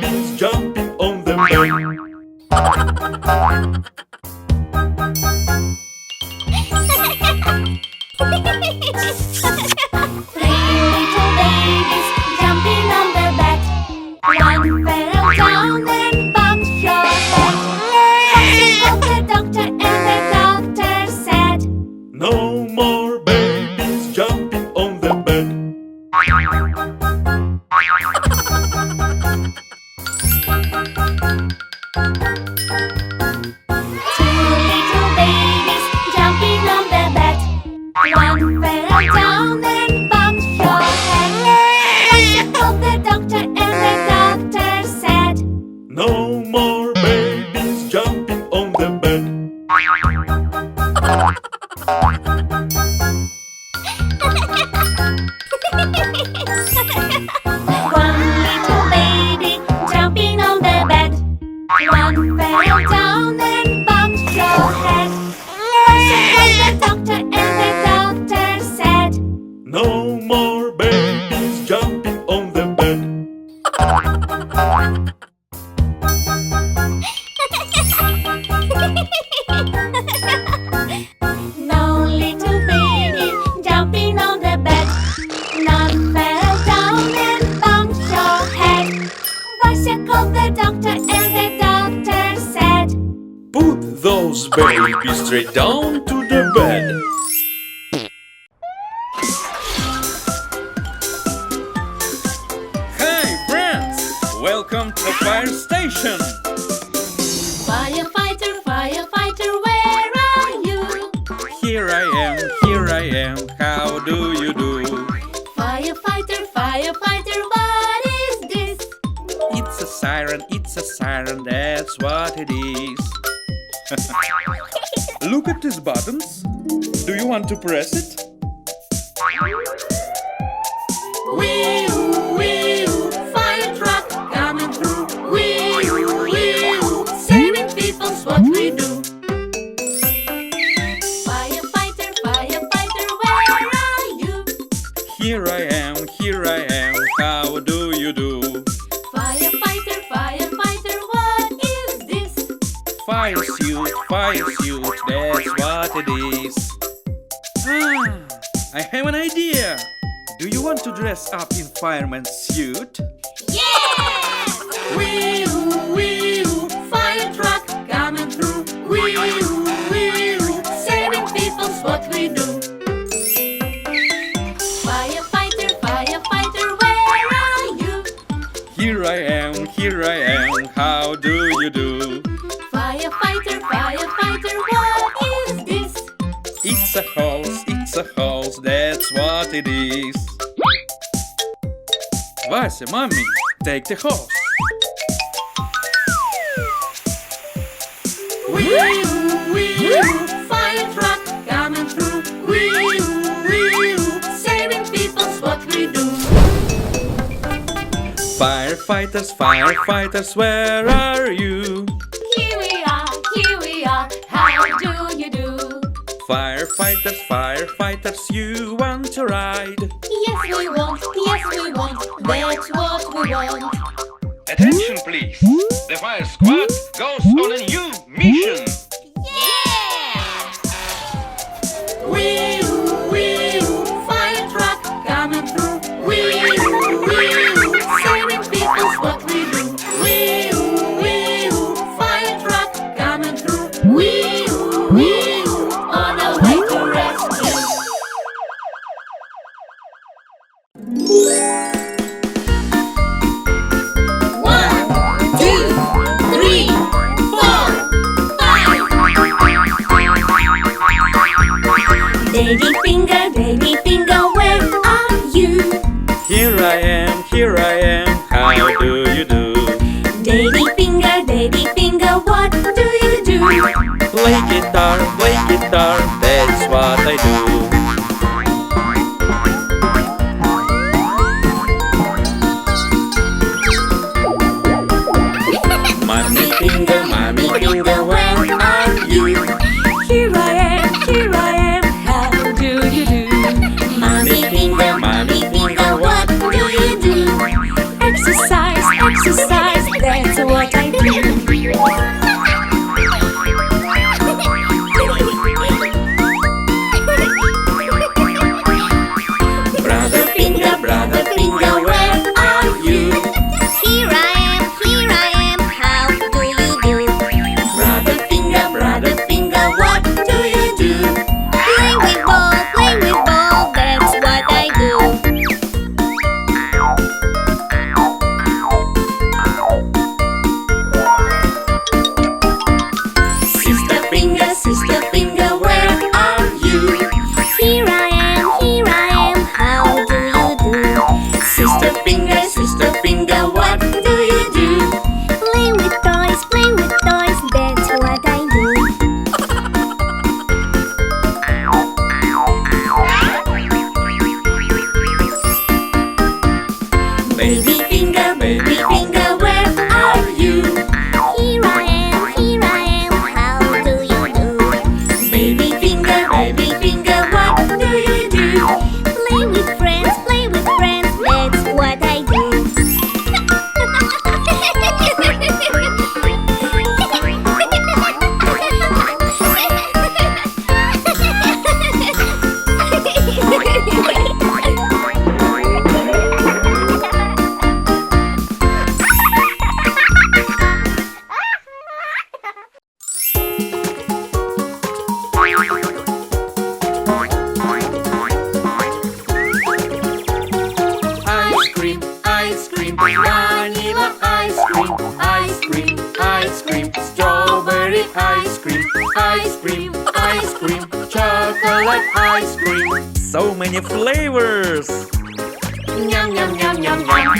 babies jumping on the bed. Three little babies jumping on the bed. One fell down and bumped your head. Rushing called the doctor and the doctor said, No more babies jumping on the bed. two little babies jumping on the bed. One fell down and bumped your head. Rushing called the doctor and the doctor said, No more babies jumping on the bed. One little baby jumping on the bed. One fell down and bumped your head. Rushing called the doctor and the doctor said, No more babies jumping on the bed. No little baby jumping on the bed. None fell down and bumped your head. Vasya called the doctor and the doctor said, Put those babies straight down to the bed. Hi friends! Welcome to the fire station! Firefighter, firefighter, where are you? Here I am, how do you do? Firefighter, firefighter, what is this? It's a siren, that's what it is. Look at these buttons. Do you want to press it? Wee-oo, wee-oo, fire truck coming through. Wee-oo, wee-oo, saving people's what we do. Firefighter, firefighter, where are you? Here I am, how do you do? Firefighter, firefighter, what is this? Fire suit, that's what it is. I have an idea. Do you want to dress up in fireman's suit? Yeah! Wee-oo, wee-oo, fire truck coming through. Wee-oo, wee-oo, saving people's what we do. Firefighter, firefighter, where are you? Here I am, how do you do? Firefighter, firefighter, what is this? It's a hose, that's what it is. Vася, mommy, take the hose. Wee-oo, wee-oo, fire truck coming through. Wee-oo, wee-oo, saving people's what we do. Firefighters, where are you? Here we are, how do you do? Firefighters, you want to ride? Yes we want, that's what we want. Attention please, the fire squad goes on a new mission. Yeah! Wee-oo, wee-oo, fire truck coming through. Wee-oo, wee-oo, saving people's what we do. Wee-oo, wee-oo, fire truck coming through. Wee-oo, wee-oo, on our way to rescue. One, two, three, 4, 5. Daddy finger, where are you? Here I am, how do you do? Daddy finger, what do you do? Play guitar, that's what I do. Mommy finger, where are you? Here I am, how do you do? Mommy finger, what do you do? Exercise, Brother finger, where are you? Here I am, how do you do? Brother finger, what do you do? Play with ball, that's what I do. Sister finger, where are you? Here I am, how do you do? Sister finger, what do you do? Play with toys, that's what I do. Baby finger, where are you? Here I am, how do you do? Baby finger, what do you do? Play with friends, that's what I do. Ice cream, vanilla ice cream, strawberry ice cream, chocolate ice cream. So many flavors! Yum, yum, yum, yum, yum.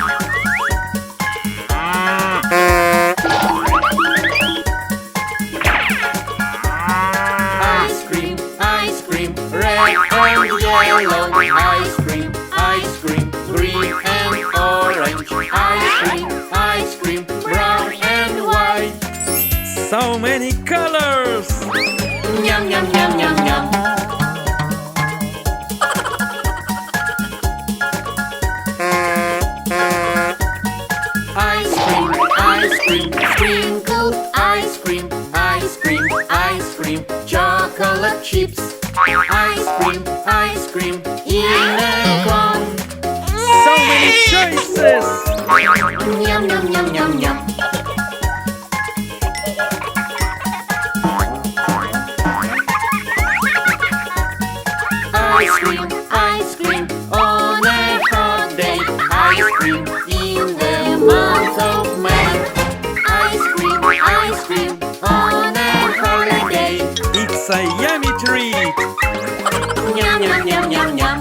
Ice cream, red and yellow. Ice cream, green and orange. Ice cream, brown and white. So many colors! Yum, yum, yum, yum, yum. Ice cream, sprinkled ice cream, chocolate chips. Ice cream, in a cone. So many choices! Yum, yum, yum, yum, yum. Ice cream on a hot day. Ice cream in the month of May. Ice cream on a holiday. It's a yummy treat! Yum, yum, yum, yum, yum.